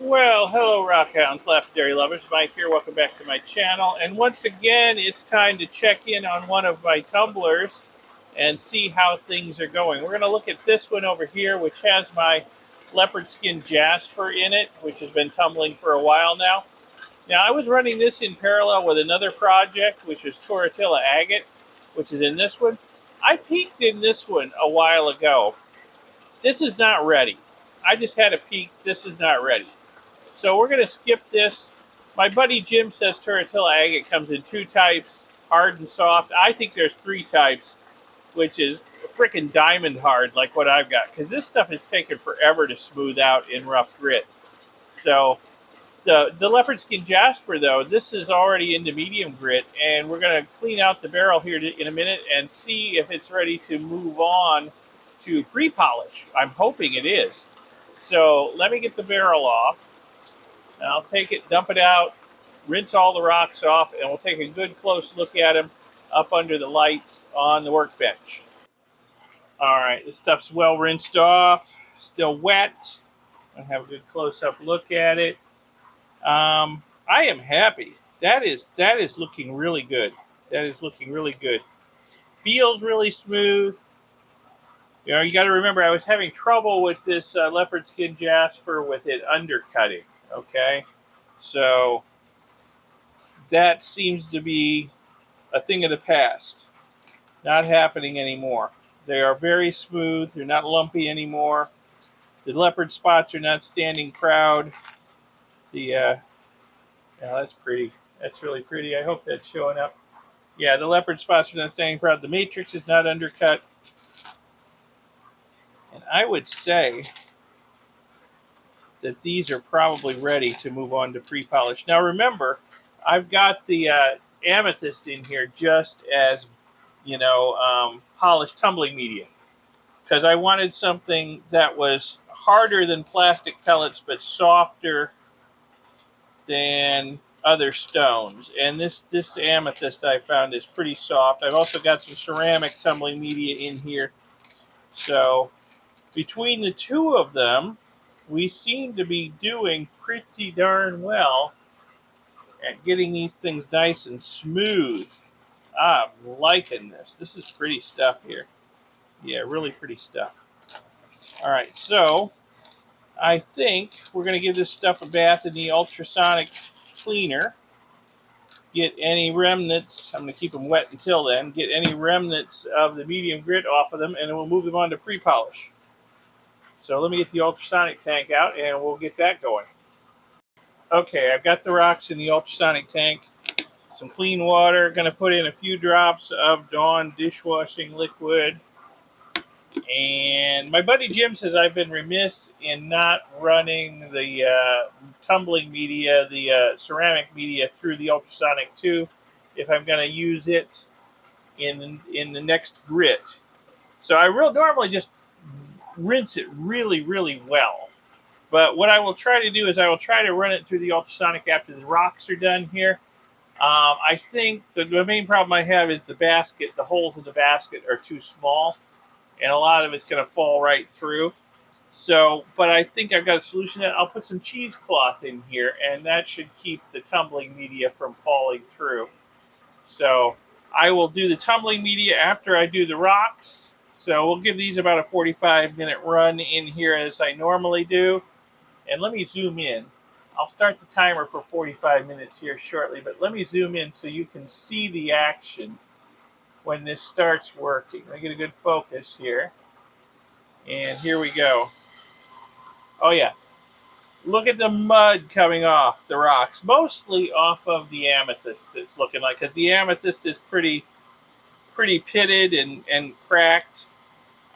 Well, hello Rockhounds, Lapidary lovers. Mike here. Welcome back to my channel. And once again, it's time to check in on one of my tumblers and see how things are going. We're going to look at this one over here, which has my leopard skin Jasper in it, which has been tumbling for a while now. Now, I was running this in parallel with another project, which was Tortilla Agate, which is in this one. I peeked in this one a while ago. This is not ready. I just had a peek. This is not ready. So we're going to skip this. My buddy Jim says Tortilla Agate comes in two types, hard and soft. I think there's three types, which is freaking diamond hard, like what I've got, because this stuff is taking forever to smooth out in rough grit. So the leopard skin Jasper, though, this is already into medium grit, and we're going to clean out the barrel here in a minute and see if it's ready to move on to pre-polish. I'm hoping it is. So let me get the barrel off. And I'll take it, dump it out, rinse all the rocks off, and we'll take a good close look at them up under the lights on the workbench. All right, this stuff's well rinsed off, still wet. I'll have a good close-up look at it. I am happy. That is looking really good. That is looking really good. Feels really smooth. You know, you got to remember, I was having trouble with this leopard skin Jasper with it undercutting. Okay. So that seems to be a thing of the past, not happening anymore. They are very smooth. They're not lumpy anymore. The leopard spots are not standing proud. Yeah, that's pretty. That's really pretty. I hope that's showing up. Yeah, the leopard spots are not standing proud. The matrix is not undercut. And I would say that these are probably ready to move on to pre-polish. Now remember, I've got the amethyst in here just as, polished tumbling media, because I wanted something that was harder than plastic pellets but softer than other stones. And this amethyst I found is pretty soft. I've also got some ceramic tumbling media in here. So between the two of them, we seem to be doing pretty darn well at getting these things nice and smooth. I'm liking this. This is pretty stuff here. Yeah, really pretty stuff. All right, so I think we're going to give this stuff a bath in the ultrasonic cleaner. Get any remnants, I'm going to keep them wet until then, get any remnants of the medium grit off of them, and then we'll move them on to pre-polish. So let me get the ultrasonic tank out, and we'll get that going. Okay, I've got the rocks in the ultrasonic tank. Some clean water. Going to put in a few drops of Dawn dishwashing liquid. And my buddy Jim says I've been remiss in not running the tumbling media, the ceramic media, through the ultrasonic too, if I'm going to use it in the next grit. So I normally just rinse it really, really well. But what I will try to do is I will try to run it through the ultrasonic after the rocks are done here. I think the main problem I have is the basket. The holes in the basket are too small, and a lot of it's going to fall right through. So, but I think I've got a solution. I'll put some cheesecloth in here, and that should keep the tumbling media from falling through. So I will do the tumbling media after I do the rocks. So we'll give these about a 45-minute run in here as I normally do. And let me zoom in. I'll start the timer for 45 minutes here shortly, but let me zoom in so you can see the action when this starts working. Let me get a good focus here. And here we go. Oh yeah. Look at the mud coming off the rocks, mostly off of the amethyst, it's looking like, because the amethyst is pretty pitted and cracked.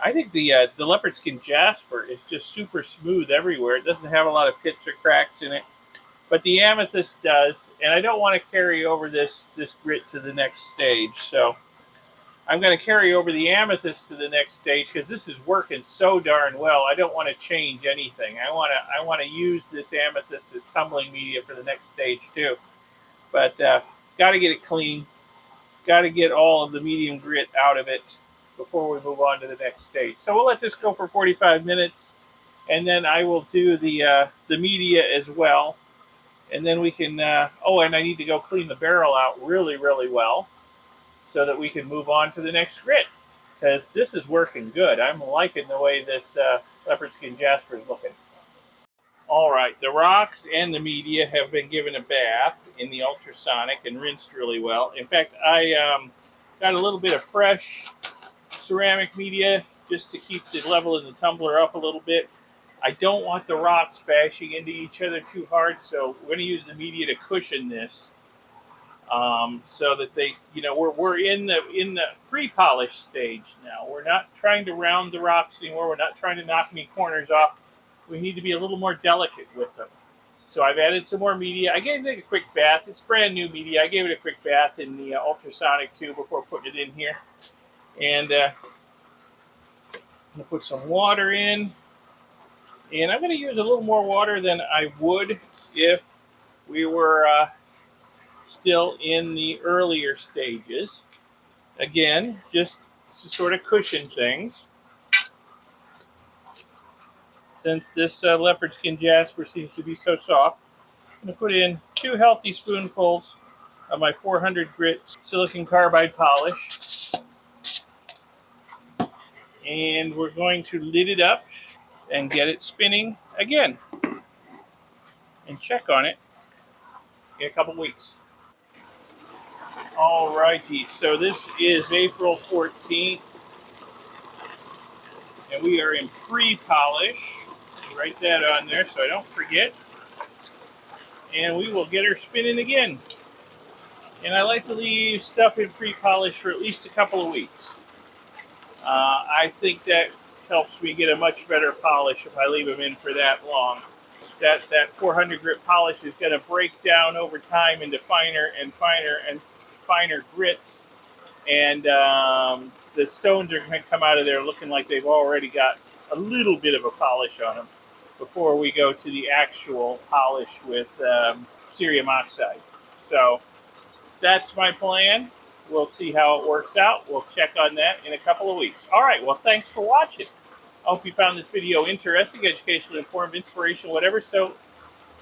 I think the leopard skin Jasper is just super smooth everywhere. It doesn't have a lot of pits or cracks in it, but the amethyst does. And I don't want to carry over this grit to the next stage, so I'm going to carry over the amethyst to the next stage because this is working so darn well. I don't want to change anything. I want to use this amethyst as tumbling media for the next stage too. But got to get it clean. Got to get all of the medium grit out of it before we move on to the next stage. So we'll let this go for 45 minutes, and then I will do the media as well, and then we can. Oh, and I need to go clean the barrel out really, really well, so that we can move on to the next grit. Because this is working good. I'm liking the way this leopard skin Jasper is looking. All right, the rocks and the media have been given a bath in the ultrasonic and rinsed really well. In fact, I got a little bit of fresh ceramic media just to keep the level in the tumbler up a little bit. I don't want the rocks bashing into each other too hard, so we're going to use the media to cushion this, so that they, we're in the pre-polish stage now. We're not trying to round the rocks anymore. We're not trying to knock any corners off. We need to be a little more delicate with them. So I've added some more media. I gave it a quick bath. It's brand new media. I gave it a quick bath in the ultrasonic too before putting it in here. And I'm going to put some water in. And I'm going to use a little more water than I would if we were still in the earlier stages. Again, just to sort of cushion things. Since this leopard skin Jasper seems to be so soft, I'm going to put in 2 healthy spoonfuls of my 400 grit silicon carbide polish. And we're going to lid it up and get it spinning again. And check on it in a couple weeks. Alrighty, so this is April 14th, and we are in pre-polish. Write that on there so I don't forget. And we will get her spinning again. And I like to leave stuff in pre-polish for at least a couple of weeks. I think that helps me get a much better polish if I leave them in for that long. That 400 grit polish is going to break down over time into finer and finer and finer grits, and the stones are going to come out of there looking like they've already got a little bit of a polish on them before we go to the actual polish with cerium oxide. So that's my plan. We'll see how it works out. We'll check on that in a couple of weeks. All right, well, thanks for watching. I hope you found this video interesting, educational, informative, inspirational, whatever. So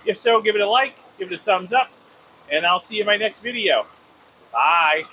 if so, give it a like, give it a thumbs up, and I'll see you in my next video. Bye.